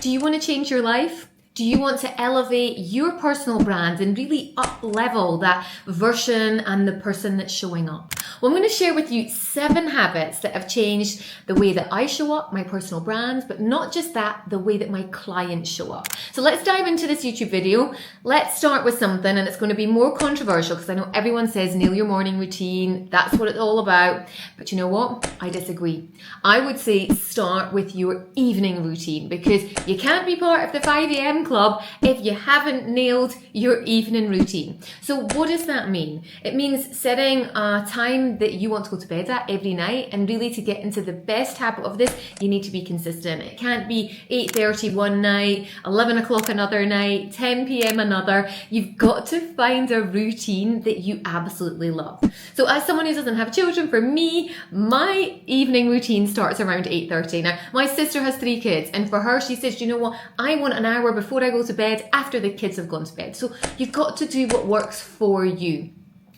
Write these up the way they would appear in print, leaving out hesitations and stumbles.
Do you want to change your life? Do you want to elevate your personal brand and really up-level that version and the person that's showing up? Well, I'm going to share with you 7 habits that have changed the way that I show up, my personal brands, but not just that, the way that my clients show up. So let's dive into this YouTube video. Let's start with something, and it's going to be more controversial because I know everyone says nail your morning routine. That's what it's all about. But you know what? I disagree. I would say start with your evening routine, because you can't be part of the 5 a.m. club if you haven't nailed your evening routine. So what does that mean? It means setting a time that you want to go to bed at every night, and really to get into the best habit of this, you need to be consistent. It can't be 8:30 one night, 11 o'clock another night, 10 p.m. another. You've got to find a routine that you absolutely love. So as someone who doesn't have children, for me, my evening routine starts around 8:30. Now, my sister has 3 kids, and for her, she says, you know what, I want an hour before I go to bed after the kids have gone to bed. So you've got to do what works for you.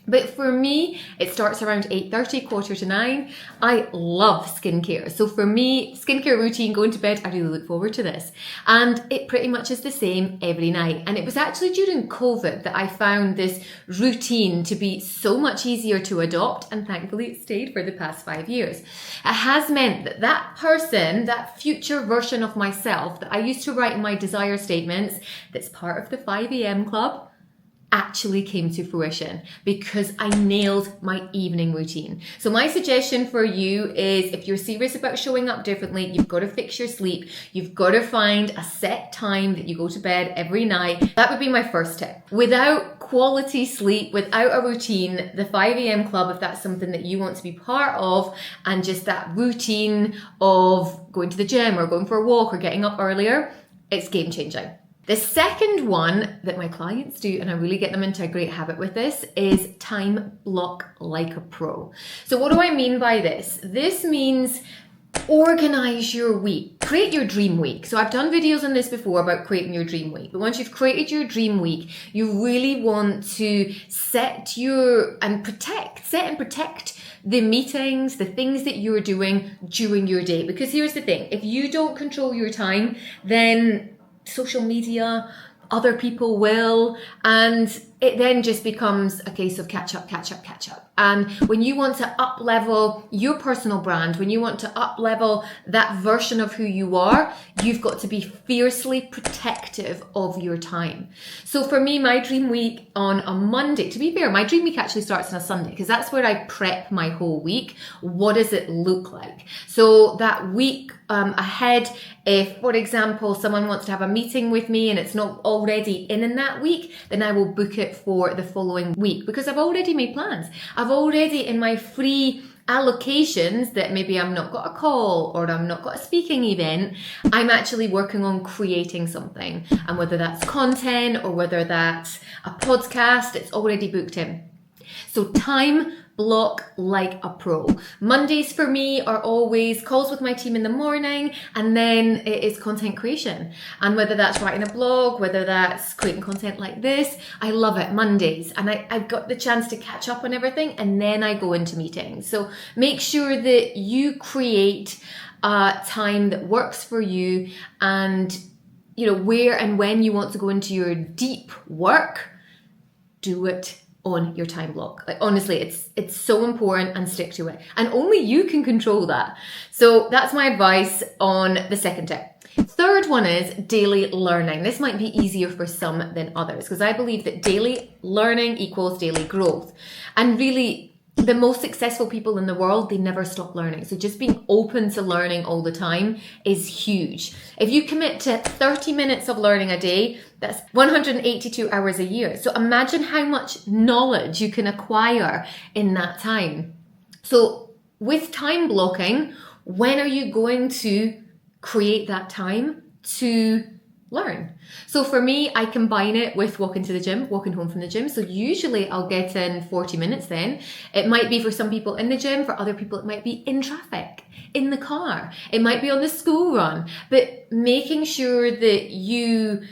But for me, it starts around 8:30, 8:45. I love skincare. So for me, skincare routine, going to bed, I really look forward to this. And it pretty much is the same every night. And it was actually during COVID that I found this routine to be so much easier to adopt. And thankfully it stayed for the past 5 years. It has meant that that person, that future version of myself that I used to write in my desire statements, that's part of the 5 a.m. club, actually came to fruition because I nailed my evening routine. So my suggestion for you is, if you're serious about showing up differently, you've got to fix your sleep. You've got to find a set time that you go to bed every night. That would be my first tip. Without quality sleep, without a routine, the 5 a.m. club, if that's something that you want to be part of, and just that routine of going to the gym or going for a walk or getting up earlier, it's game changing. The second one that my clients do, and I really get them into a great habit with this, is time block like a pro. So what do I mean by this? This means organize your week. Create your dream week. So I've done videos on this before about creating your dream week. But once you've created your dream week, you really want to set and protect the meetings, the things that you're doing during your day. Because here's the thing, if you don't control your time, then social media, other people will, and it then just becomes a case of catch up. And when you want to up level your personal brand, when you want to up level that version of who you are, you've got to be fiercely protective of your time. So for me, my dream week on a Monday, to be fair, my dream week actually starts on a Sunday, because that's where I prep my whole week. What does it look like? So that week ahead, if, for example, someone wants to have a meeting with me and it's not already in that week, then I will book it for the following week, because I've already made plans. I've already, in my free allocations, that maybe I'm not got a call or I'm not got a speaking event, I'm actually working on creating something. And whether that's content or whether that's a podcast, it's already booked in. So time block like a pro. Mondays for me are always calls with my team in the morning, and then it is content creation. And whether that's writing a blog, whether that's creating content like this, I love it. Mondays. And I've got the chance to catch up on everything, and then I go into meetings. So make sure that you create a time that works for you, and you know where and when you want to go into your deep work, do it on your time block. Like, honestly, it's so important, and stick to it. And only you can control that. So that's my advice on the second tip. Third one is daily learning. This might be easier for some than others, because I believe that daily learning equals daily growth. And really, the most successful people in the world, they never stop learning. So just being open to learning all the time is huge. If you commit to 30 minutes of learning a day, that's 182 hours a year. So imagine how much knowledge you can acquire in that time. So with time blocking, when are you going to create that time to learn? So for me, I combine it with walking to the gym, walking home from the gym. So usually I'll get in 40 minutes then. It might be for some people in the gym, for other people it might be in traffic, in the car, it might be on the school run. But making sure that you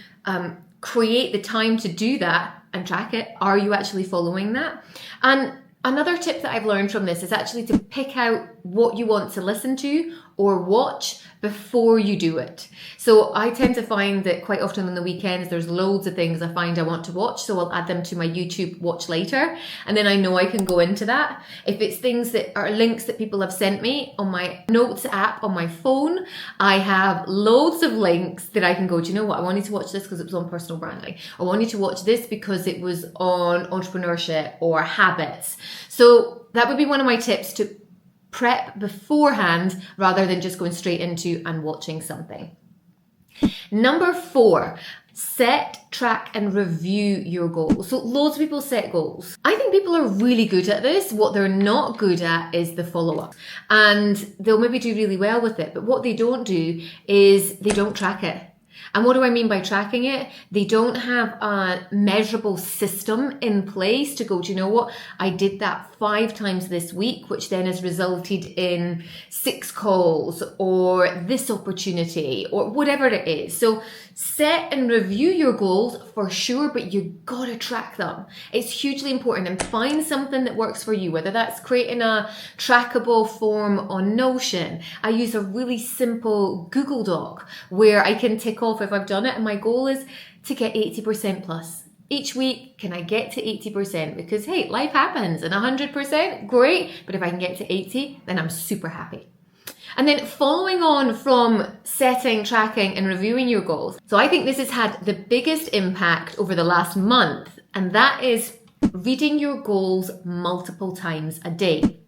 create the time to do that and track it. Are you actually following that? And another tip that I've learned from this is actually to pick out what you want to listen to or watch before you do it. So I tend to find that quite often on the weekends, there's loads of things I find I want to watch. So I'll add them to my YouTube watch later. And then I know I can go into that. If it's things that are links that people have sent me on my notes app on my phone, I have loads of links that I can go, do you know what? I wanted to watch this because it was on personal branding. I wanted to watch this because it was on entrepreneurship or habits. So that would be one of my tips, to prep beforehand rather than just going straight into and watching something. Number 4, set, track and review your goals. So loads of people set goals. I think people are really good at this. What they're not good at is the follow-up. And they'll maybe do really well with it, but what they don't do is they don't track it. And what do I mean by tracking it? They don't have a measurable system in place to go, do you know what? I did that 5 times this week, which then has resulted in 6 calls or this opportunity or whatever it is. So set and review your goals for sure, but you gotta track them. It's hugely important, and find something that works for you, whether that's creating a trackable form on Notion. I use a really simple Google Doc where I can tick off if I've done it, and my goal is to get 80% plus. Each week, can I get to 80%? Because hey, life happens, and 100%, great. But if I can get to 80, then I'm super happy. And then following on from setting, tracking and reviewing your goals. So I think this has had the biggest impact over the last month, and that is reading your goals multiple times a day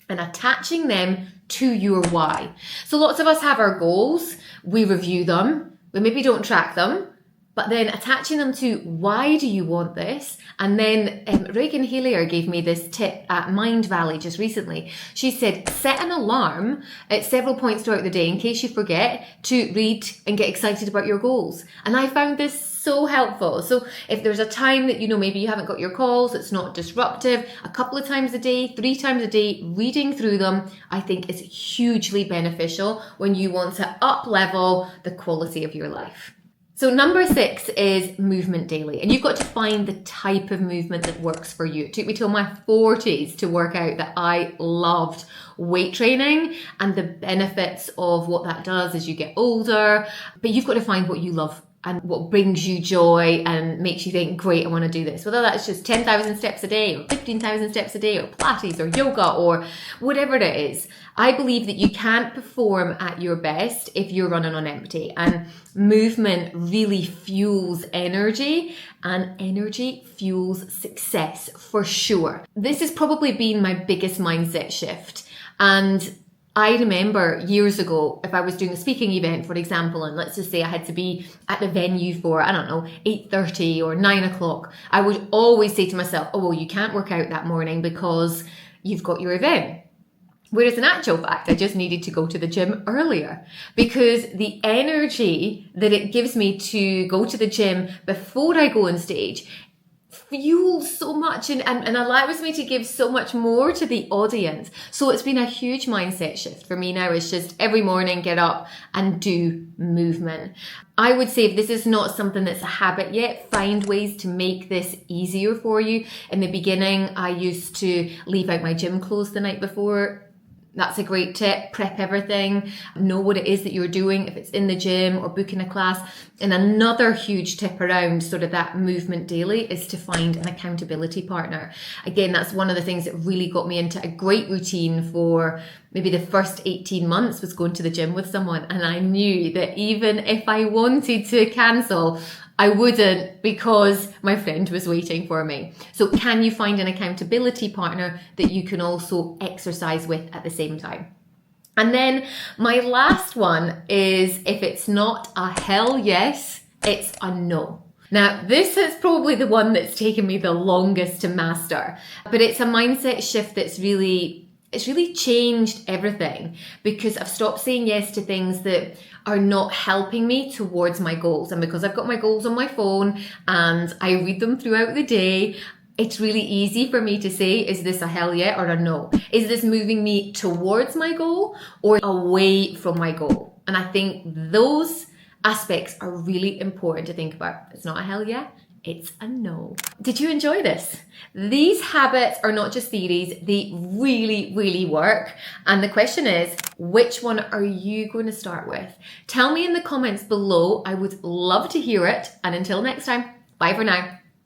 and attaching them to your why. So lots of us have our goals, we review them, we maybe don't track them, but then attaching them to why do you want this? And then Reagan Helier gave me this tip at Mind Valley just recently. She said, set an alarm at several points throughout the day in case you forget to read and get excited about your goals. And I found this so helpful. So if there's a time that, maybe you haven't got your calls, it's not disruptive, a couple of times a day, 3 times a day, reading through them, I think is hugely beneficial when you want to up level the quality of your life. So number 6 is movement daily. And you've got to find the type of movement that works for you. It took me till my 40s to work out that I loved weight training and the benefits of what that does as you get older. But you've got to find what you love and what brings you joy and makes you think, great, I want to do this. Whether that's just 10,000 steps a day or 15,000 steps a day or Pilates or yoga or whatever it is. I believe that you can't perform at your best if you're running on empty, and movement really fuels energy, and energy fuels success for sure. This has probably been my biggest mindset shift. And I remember years ago, if I was doing a speaking event, for example, and let's just say I had to be at the venue for, 8:30 or 9 o'clock, I would always say to myself, oh, well, you can't work out that morning because you've got your event. Whereas in actual fact, I just needed to go to the gym earlier, because the energy that it gives me to go to the gym before I go on stage fuels so much and allows me to give so much more to the audience. So it's been a huge mindset shift for me now. It's just every morning get up and do movement. I would say if this is not something that's a habit yet, find ways to make this easier for you. In the beginning, I used to leave out my gym clothes the night before. That's a great tip. Prep everything. Know what it is that you're doing, if it's in the gym or booking a class. And another huge tip around sort of that movement daily is to find an accountability partner. Again, that's one of the things that really got me into a great routine for maybe the first 18 months, was going to the gym with someone. And I knew that even if I wanted to cancel, I wouldn't, because my friend was waiting for me. So can you find an accountability partner that you can also exercise with at the same time? And then my last one is, if it's not a hell yes, it's a no. Now, this is probably the one that's taken me the longest to master, but it's a mindset shift that's really changed everything, because I've stopped saying yes to things that are not helping me towards my goals. And because I've got my goals on my phone and I read them throughout the day, it's really easy for me to say, is this a hell yeah or a no? Is this moving me towards my goal or away from my goal? And I think those aspects are really important to think about. It's not a hell yeah, It's a no. Did you enjoy this? These habits are not just theories, they really, really work. And the question is, which one are you going to start with? Tell me in the comments below. I would love to hear it. And until next time, bye for now.